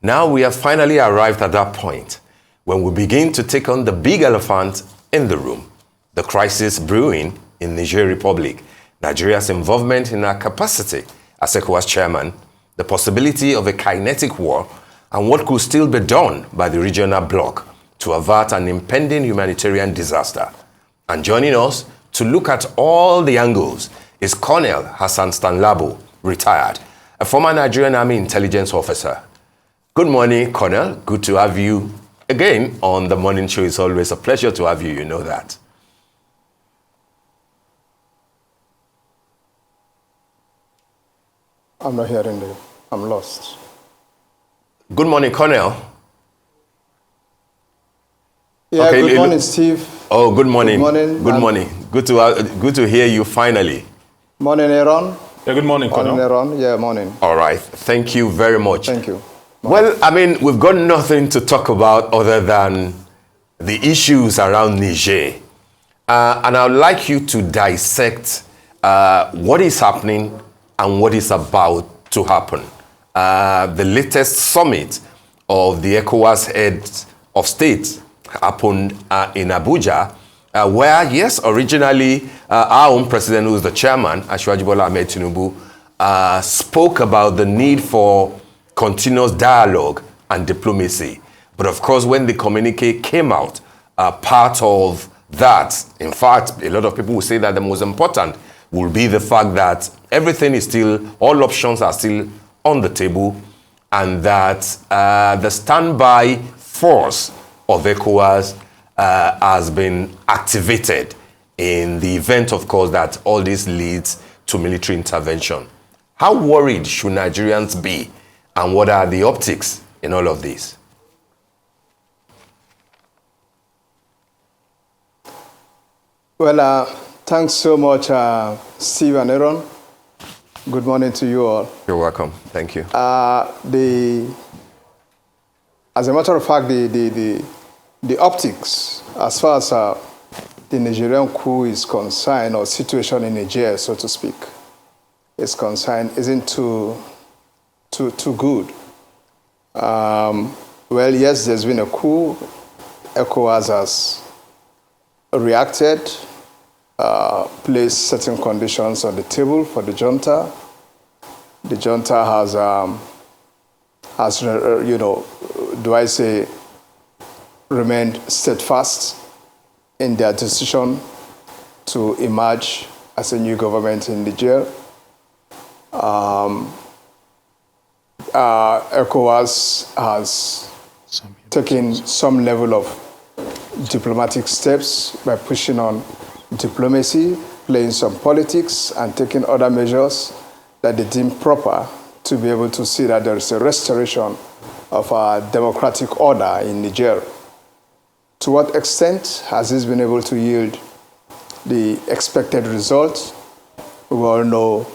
Now we have finally arrived at that point when we begin to take on the big elephant in the room, the crisis brewing in Niger Republic, Nigeria's involvement in our capacity as ECOWAS chairman, the possibility of a kinetic war, and what could still be done by the regional bloc to avert an impending humanitarian disaster. And joining us to look at all the angles is Colonel Hassan Stan-Labo, retired, a former Nigerian Army intelligence officer. Good morning, Colonel. Good to have you again on the morning show. It's always a pleasure to have you, you know that. I'm not hearing you. I'm lost. Good morning, Colonel. Yeah, okay, good morning, Steve. Oh, good morning. Good morning. Good morning. Good to hear you finally. Morning, Aaron. Yeah, good morning, Colonel. Morning, Aaron. Yeah, morning. All right. Thank you very much. Thank you. Well, I mean, we've got nothing to talk about other than the issues around Niger. And I would like you to dissect what is happening and what is about to happen. The latest summit of the ECOWAS heads of state happened in Abuja, where, yes, originally our own president, who is the chairman, Asiwaju Bola Ahmed Tinubu, spoke about the need for continuous dialogue and diplomacy. But of course, when the communique came out, part of that, in fact, a lot of people will say that the most important will be the fact that everything is still, all options are still on the table, and that the standby force of ECOWAS has been activated in the event, of course, that all this leads to military intervention. How worried should Nigerians be, and what are the optics in all of this? Well, thanks so much, Steve and Aaron. Good morning to you all. You're welcome. Thank you. As a matter of fact, the optics, as far as the Nigerian coup is concerned, or situation in Niger, so to speak, is concerned, isn't too good. Well, yes, there's been a coup. ECOWAS has reacted, placed certain conditions on the table for the junta. The junta has remained steadfast in their decision to emerge as a new government in Niger. ECOWAS has taken some level of diplomatic steps by pushing on diplomacy, playing some politics, and taking other measures that they deem proper to be able to see that there is a restoration of our democratic order in Niger. To what extent has this been able to yield the expected results? We all know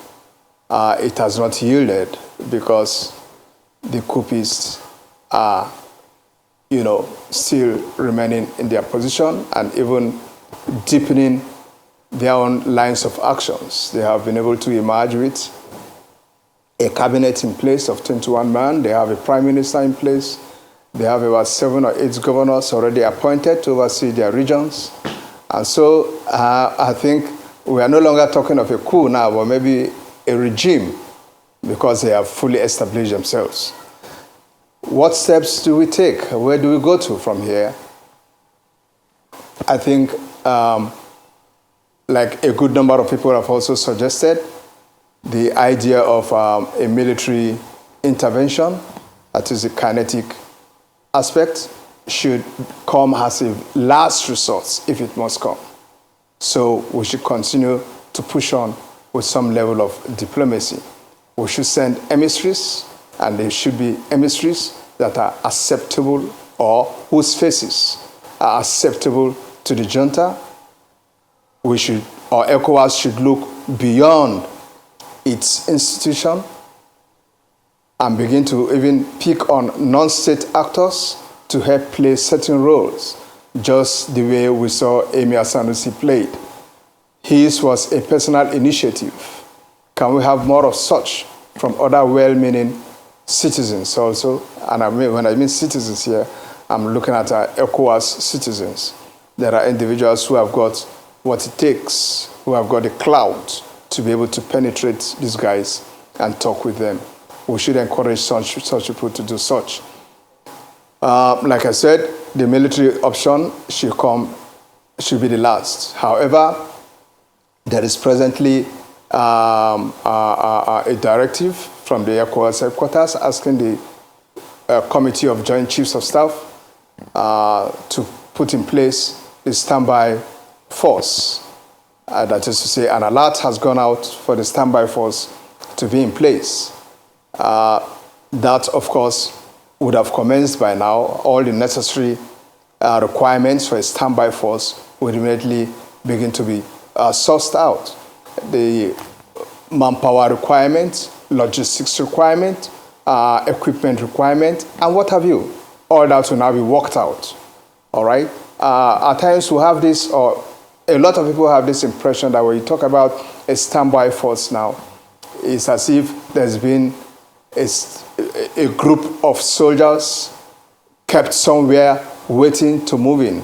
it has not yielded because the coupists are, still remaining in their position and even deepening their own lines of actions. They have been able to emerge with a cabinet in place of 21 men. They have a prime minister in place. They have about 7 or 8 governors already appointed to oversee their regions. And so I think we are no longer talking of a coup now, but maybe a regime, because they have fully established themselves. What steps do we take? Where do we go to from here? I think, like a good number of people have also suggested, the idea of a military intervention, that is the kinetic aspect, should come as a last resort if it must come. So we should continue to push on with some level of diplomacy. We should send emissaries, and they should be emissaries that are acceptable, or whose faces are acceptable to the junta. ECOWAS should look beyond its institution and begin to even pick on non-state actors to help play certain roles, just the way we saw Emir Sanusi played. His was a personal initiative. Can we have more of such from other well-meaning citizens also and when I mean citizens here, I'm looking at ECOWAS citizens. There are individuals who have got what it takes, who have got the clout to be able to penetrate these guys and talk with them. We should encourage such people to do such. Like I said, the military option should be the last. However, there is presently a directive from the ECOWAS headquarters asking the Committee of Joint Chiefs of Staff to put in place a standby force. That is to say, an alert has gone out for the standby force to be in place. That, of course, would have commenced by now. All the necessary requirements for a standby force would immediately begin to be sourced out. The manpower requirement, logistics requirement, equipment requirement, and what have you. All that will now be worked out. All right? At times we have this, or a lot of people have this impression that when you talk about a standby force now, it's as if there's been a group of soldiers kept somewhere waiting to move in.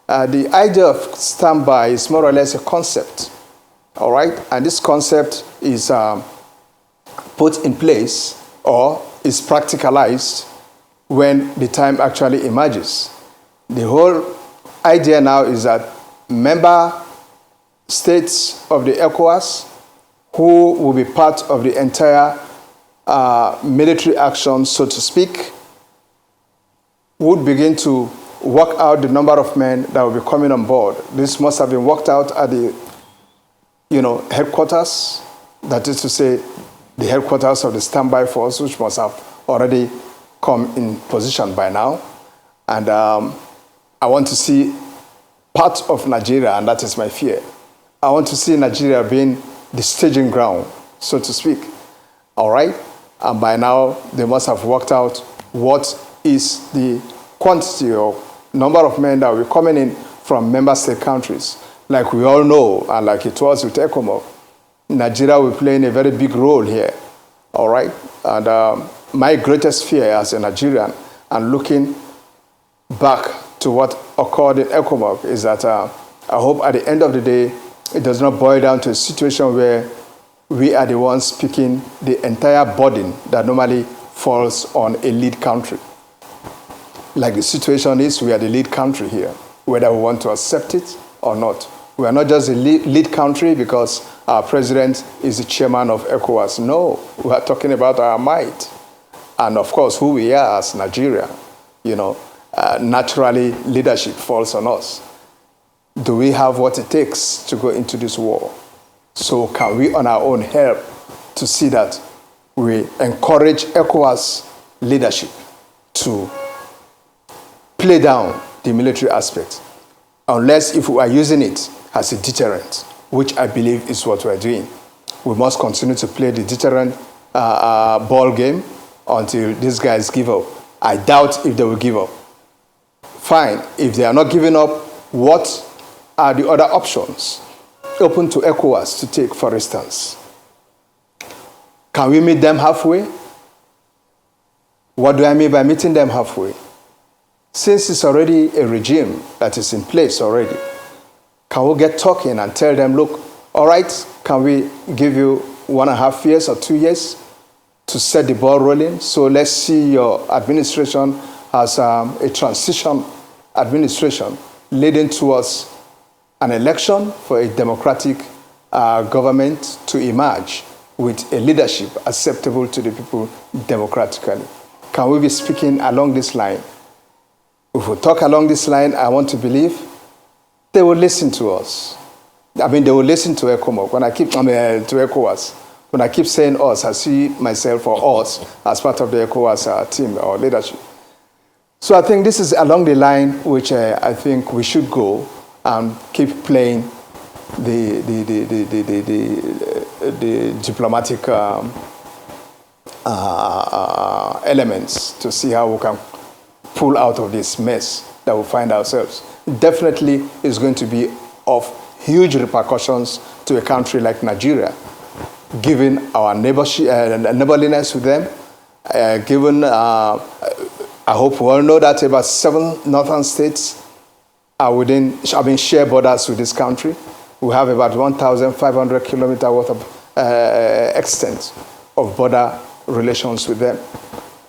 The idea of standby is more or less a concept, all right? And this concept is put in place or is practicalized when the time actually emerges. The whole idea now is that member states of the ECOWAS who will be part of the entire military action, so to speak, would begin to work out the number of men that will be coming on board. This must have been worked out at the, headquarters. That is to say, the headquarters of the standby force, which must have already come in position by now. And I want to see part of Nigeria, and that is my fear. I want to see Nigeria being the staging ground, so to speak. All right? And by now, they must have worked out what is the quantity or number of men that will be coming in from member state countries. Like we all know, and like it was with ECOWAS, Nigeria will play a very big role here. All right? And my greatest fear as a Nigerian, and looking back to what occurred in ECOWAS, is that I hope at the end of the day, it does not boil down to a situation where we are the ones picking the entire burden that normally falls on a lead country. Like the situation is, we are the lead country here, whether we want to accept it or not. We are not just a lead country because our president is the chairman of ECOWAS. No, we are talking about our might. And of course, who we are as Nigeria. Naturally, leadership falls on us. Do we have what it takes to go into this war? So can we on our own help to see that we encourage ECOWAS leadership to play down the military aspect, unless if we are using it as a deterrent, which I believe is what we are doing. We must continue to play the deterrent ball game until these guys give up. I doubt if they will give up. Fine, if they are not giving up, what are the other options open to ECOWAS to take, for instance? Can we meet them halfway? What do I mean by meeting them halfway? Since it's already a regime that is in place already, can we get talking and tell them, look, all right, can we give you 1.5 years or 2 years to set the ball rolling? So let's see your administration as a transition administration leading towards an election for a democratic government to emerge with a leadership acceptable to the people democratically. Can we be speaking along this line? If we talk along this line, I want to believe they will listen to us. I mean, they will listen to ECOWAS. When I keep saying us, I see myself or us as part of the ECOWAS team or leadership. So I think this is along the line which I think we should go and keep playing the diplomatic elements to see how we can pull out of this mess that we find ourselves. Definitely is going to be of huge repercussions to a country like Nigeria, given our neighborliness with them, I hope we all know that about 7 northern states are having shared borders with this country. We have about 1,500 kilometers worth of extent of border relations with them.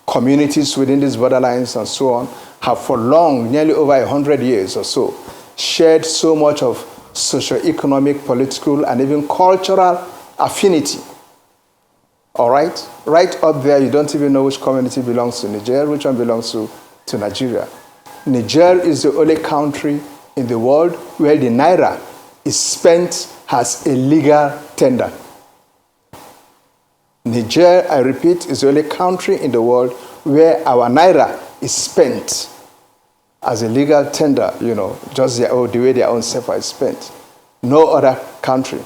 Communities within these borderlines and so on have for long, nearly over 100 years or so, shared so much of socio-economic, political, and even cultural affinity. All right? Right up there, you don't even know which community belongs to Niger, which one belongs to Nigeria. Niger is the only country in the world where the naira is spent as a legal tender. Niger, I repeat, is the only country in the world where our naira is spent as a legal tender, just the way their own SEPA is spent. No other country.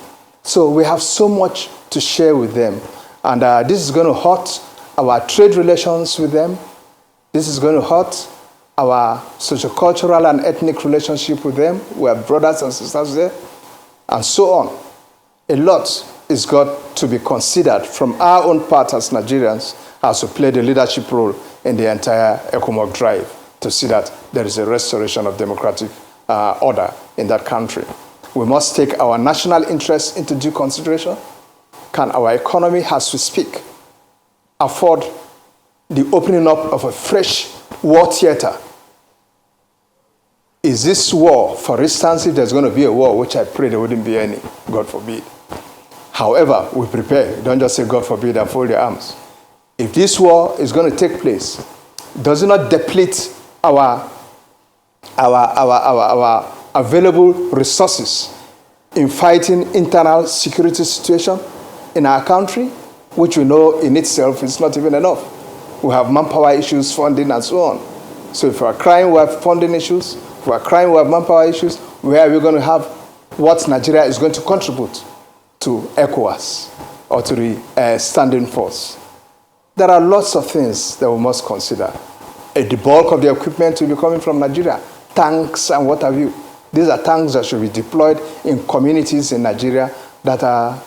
So we have so much to share with them. And this is going to hurt our trade relations with them. This is going to hurt our sociocultural and ethnic relationship with them. We are brothers and sisters there, and so on. A lot is got to be considered from our own part as Nigerians, as to play the leadership role in the entire ECOWAS drive to see that there is a restoration of democratic order in that country. We must take our national interests into due consideration. Can our economy, as we speak, afford the opening up of a fresh war theater? Is this war, for instance, if there's going to be a war, which I pray there wouldn't be any, God forbid. However, we prepare. Don't just say, God forbid, and fold your arms. If this war is going to take place, does it not deplete our available resources in fighting internal security situation in our country, which we know in itself is not even enough? We have manpower issues, funding, and so on. So if we are crying, we have funding issues. If we are crying, we have manpower issues. Where are we going to have what Nigeria is going to contribute to ECOWAS or to the standing force? There are lots of things that we must consider. The bulk of the equipment will be coming from Nigeria, tanks and what have you. These are tanks that should be deployed in communities in Nigeria that are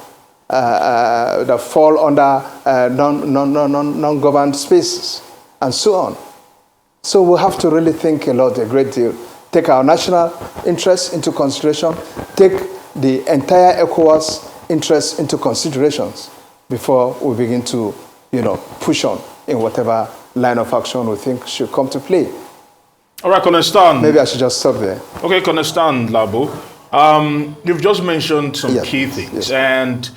that fall under non-governed spaces, and so on. So we have to really think a great deal. Take our national interests into consideration, take the entire ECOWAS interests into considerations before we begin to, push on in whatever line of action we think should come to play. All right, Colonel Stan. Maybe I should just stop there. Okay, Colonel Stan-Labo. You've just mentioned some key things, and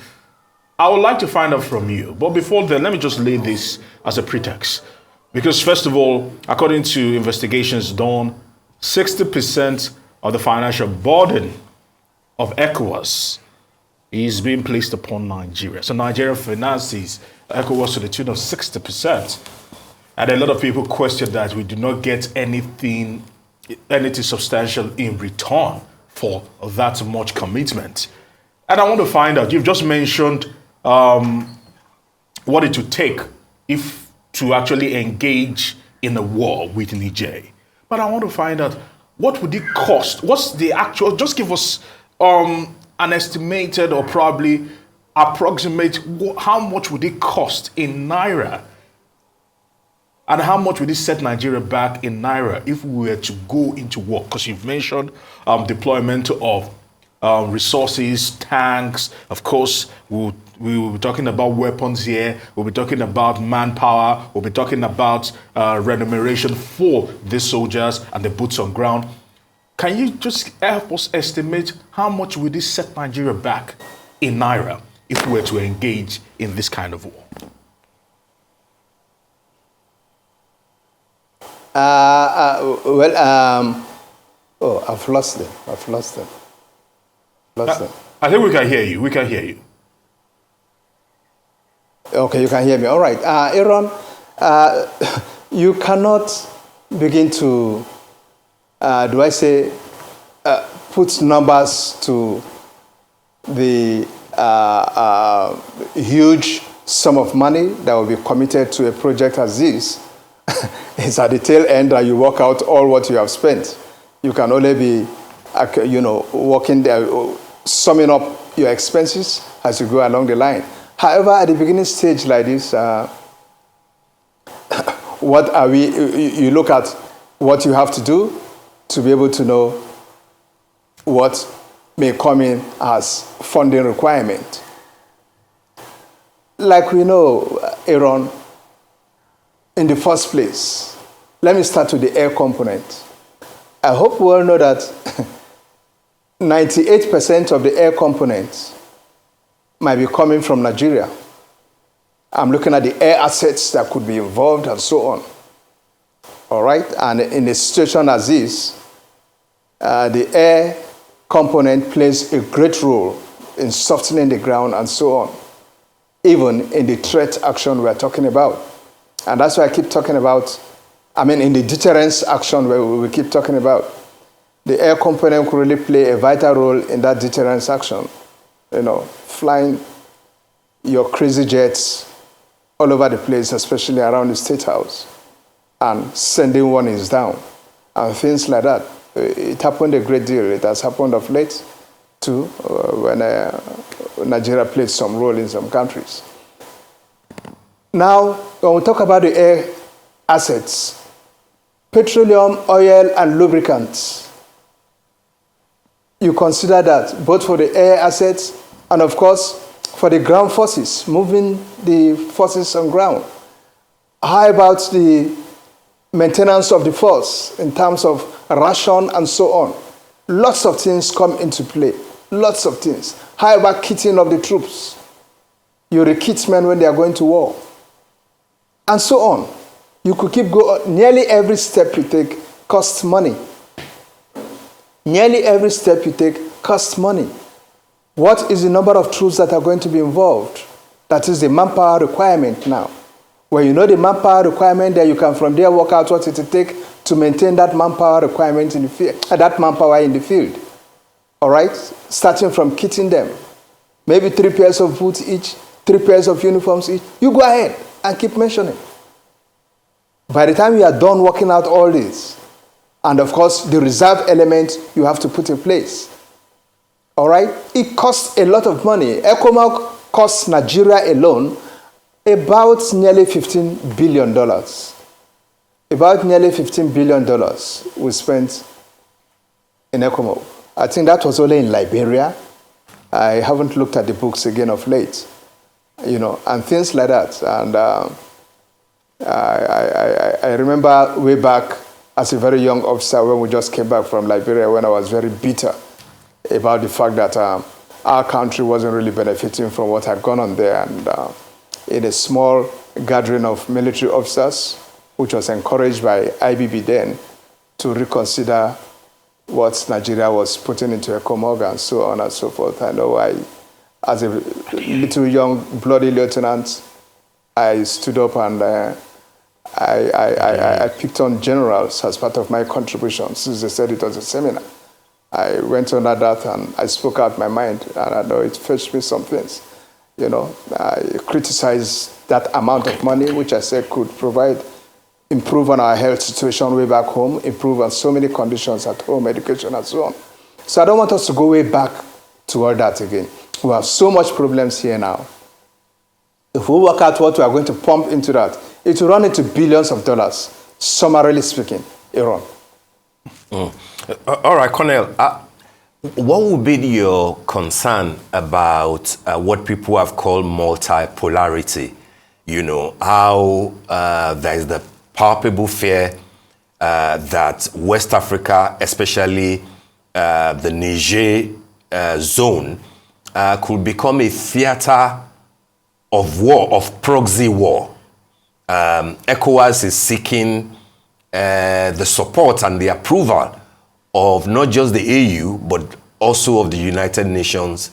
I would like to find out from you. But before then, let me just lay this as a pretext. Because first of all, according to investigations done, 60% of the financial burden of ECOWAS is being placed upon Nigeria. So Nigeria finances ECOWAS to the tune of 60%. And a lot of people question that we do not get anything substantial in return for that much commitment. And I want to find out, you've just mentioned what it would take to actually engage in a war with Niger. But I want to find out, what would it cost? What's the actual, just give us an estimated or probably approximate, how much would it cost in Naira? And how much would it set Nigeria back in Naira if we were to go into war? Because you've mentioned deployment of resources, tanks. Of course, we will be talking about weapons here. We'll be talking about manpower. We'll be talking about remuneration for the soldiers and the boots on ground. Can you just help us estimate how much would this set Nigeria back in Naira if we were to engage in this kind of war? I've lost them. I think we can hear you. We can hear you. Okay, you can hear me. All right. Aaron, you cannot begin to, put numbers to the huge sum of money that will be committed to a project as this. It's at the tail end that you work out all what you have spent. You can only be, working there, summing up your expenses as you go along the line. However, at the beginning stage like this, what are we? You look at what you have to do to be able to know what may come in as funding requirement. Like we know, Aaron, in the first place, let me start with the air component. I hope we all know that 98% of the air components might be coming from Nigeria. I'm looking at the air assets that could be involved and so on. All right? And in a situation as this, the air component plays a great role in softening the ground and so on, even in the threat action we're talking about. And that's why I keep talking about, in the deterrence action where we keep talking about, the air component could really play a vital role in that deterrence action. Flying your crazy jets all over the place, especially around the State House, and sending warnings down, and things like that. It happened a great deal. It has happened of late, too, when Nigeria played some role in some countries. Now, when we talk about the air assets, petroleum, oil, and lubricants, you consider that both for the air assets and, of course, for the ground forces, moving the forces on ground. How about the maintenance of the force in terms of ration and so on? Lots of things come into play. Lots of things. How about kitting of the troops? You rekit men when they are going to war. And so on. You could keep going. Nearly every step you take costs money. Nearly every step you take costs money. What is the number of troops that are going to be involved? That is the manpower requirement now. When you know the manpower requirement, then you can from there work out what it will take to maintain that manpower requirement in the field, that manpower in the field. All right? Starting from kitting them. Maybe 3 pairs of boots each, 3 pairs of uniforms each. You go ahead and keep mentioning. By the time you are done working out all this, and of course the reserve element you have to put in place. All right? It costs a lot of money. ECOWAS costs Nigeria alone about nearly $15 billion. About nearly $15 billion we spent in ECOWAS. I think that was only in Liberia. I haven't looked at the books again of late, and things like that. And I remember way back as a very young officer when we just came back from Liberia, when I was very bitter about the fact that our country wasn't really benefiting from what had gone on there. And in a small gathering of military officers, which was encouraged by IBB then, to reconsider what Nigeria was putting into ECOWAS and so on and so forth. I know as a little young bloody lieutenant, I stood up and I picked on generals as part of my contribution, since they said it was a seminar. I went under that and I spoke out my mind, and I know it fetched me some things. I criticized that amount of money, which I said could improve on our health situation way back home, improve on so many conditions at home, education and so on. So I don't want us to go way back to all that again. We have so much problems here now. If we work out what we are going to pump into that, it will run into billions of dollars, summarily speaking, Aaron. All right, Colonel, what would be your concern about what people have called multipolarity? How there is the palpable fear that West Africa, especially the Niger zone, could become a theater of war, of proxy war. ECOWAS is seeking the support and the approval of not just the AU, but also of the United Nations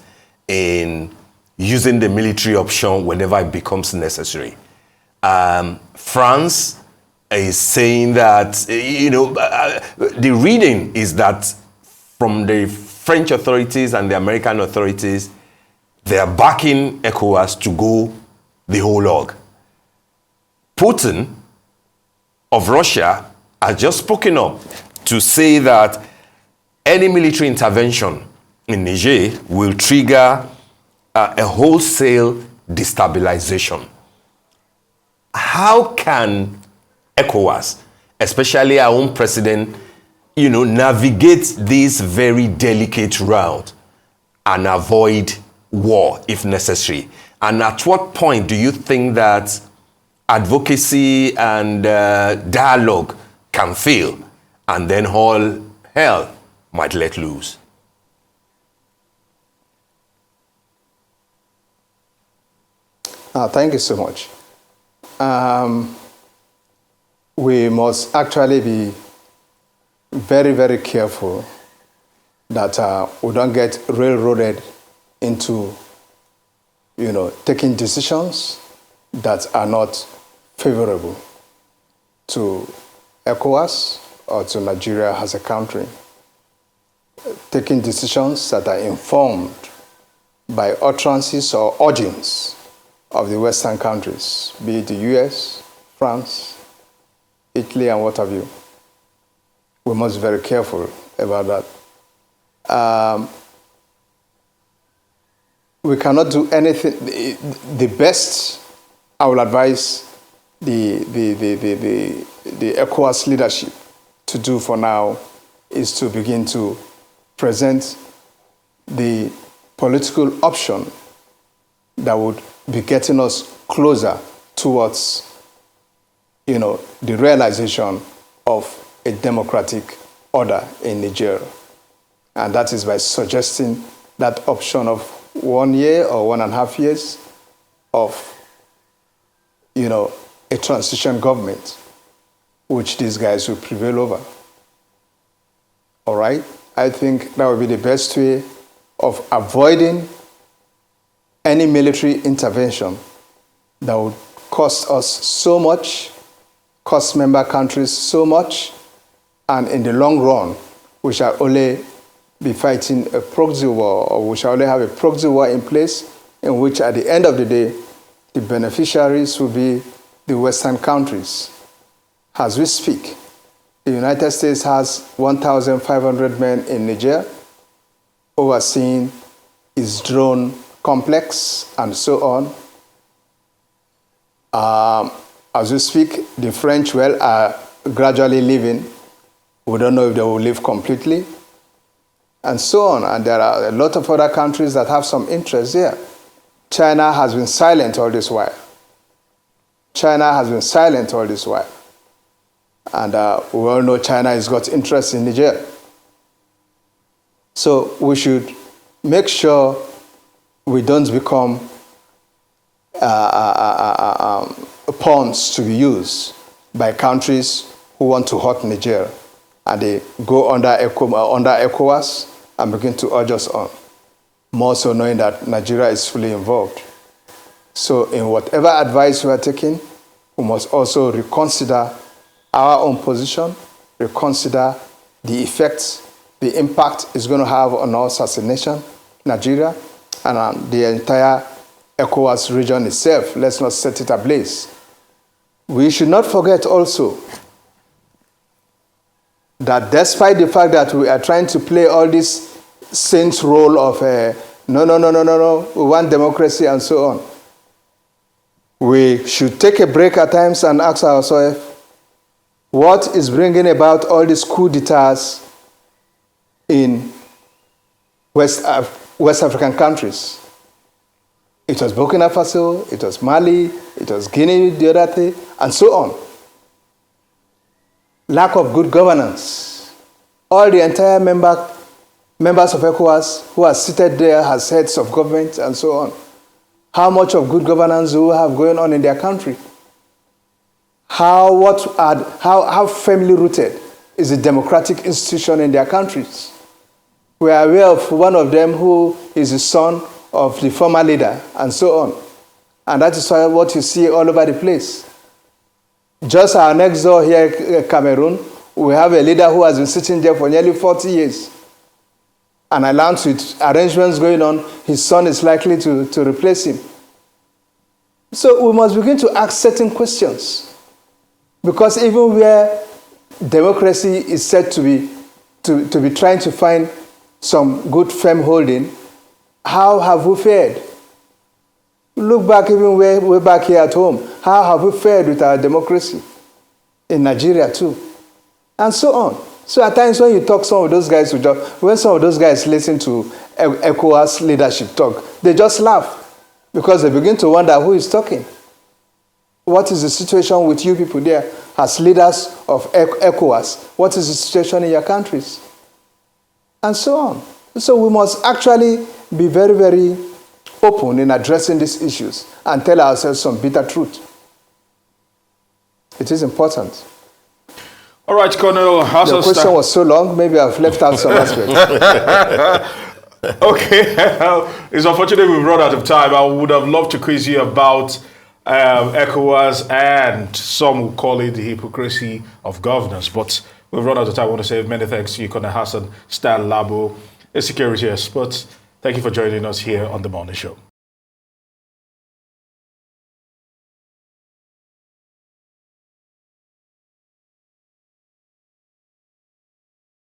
in using the military option whenever it becomes necessary. France is saying that, the reading is that from the French authorities and the American authorities, they are backing ECOWAS to go the whole hog. Putin of Russia has just spoken up to say that any military intervention in Niger will trigger a wholesale destabilization. How can ECOWAS, especially our own president, navigate this very delicate route and avoid war if necessary? And at what point do you think that advocacy and dialogue can fail and then all hell might let loose? Thank you so much. We must actually be very, very careful that we don't get railroaded into, taking decisions that are not favorable to ECOWAS or to Nigeria as a country. Taking decisions that are informed by utterances or urgings of the Western countries, be it the US, France, Italy, and what have you. We must be very careful about that. We cannot do anything. The best I will advise the ECOWAS leadership to do for now is to begin to present the political option that would be getting us closer towards, the realization of a democratic order in Niger. And that is by suggesting that option of 1 year or 1.5 years of, a transition government, which these guys will prevail over. All right? I think that would be the best way of avoiding any military intervention that would cost us so much, cost member countries so much, and in the long run, we shall only be fighting a proxy war, or we shall only have a proxy war in place in which at the end of the day, the beneficiaries will be the Western countries. As we speak, the United States has 1,500 men in Niger overseeing its drone complex and so on. As we speak, the French are gradually leaving. We don't know if they will leave completely, and so on. And there are a lot of other countries that have some interest there. China has been silent all this while. China has been silent all this while. And we all know China has got interest in Niger. So we should make sure we don't become pawns to be used by countries who want to hurt Niger, and they go under ECOWAS and begin to urge us on, more so knowing that Nigeria is fully involved. So in whatever advice we are taking, we must also reconsider our own position, reconsider the effects, the impact it's going to have on us as a nation, Nigeria, and on the entire ECOWAS region itself. Let's not set it ablaze. We should not forget also that despite the fact that we are trying to play all this saints role of no, we want democracy and so on, we should take a break at times and ask ourselves, what is bringing about all these coup d'etats in West African countries? It was Burkina Faso, it was Mali, it was Guinea the other day, and so on. Lack of good governance. All the entire members of ECOWAS who are seated there as heads of government and so on. How much of good governance do we have going on in their country? How firmly rooted is the democratic institution in their countries? We are aware of one of them who is the son of the former leader and so on. And that is what you see all over the place. Just our next door here, Cameroon, we have a leader who has been sitting there for nearly 40 years. And I learned with arrangements going on, his son is likely to replace him. So we must begin to ask certain questions. Because even where democracy is said to be trying to find some good firm holding, how have we fared? Look back even way back here at home. How have we fared with our democracy? in Nigeria too, and so on. So at times when you talk, some of those guys when some of those guys listen to ECOWAS leadership talk, they just laugh because they begin to wonder who is talking. What is the situation with you people there as leaders of ECOWAS? What is the situation in your countries? And so on. So we must actually be very, very open in addressing these issues and tell ourselves some bitter truth. It is important. All right, Colonel Hassan. The question was so long, maybe I've left out some aspects. Okay, it's unfortunate we've run out of time. I would have loved to quiz you about ECOWAS and some will call it the hypocrisy of governance, but we've run out of time. I want to say many thanks to you, Colonel Hassan, Stan-Labo, a security expert. Thank you for joining us here on The Morning Show.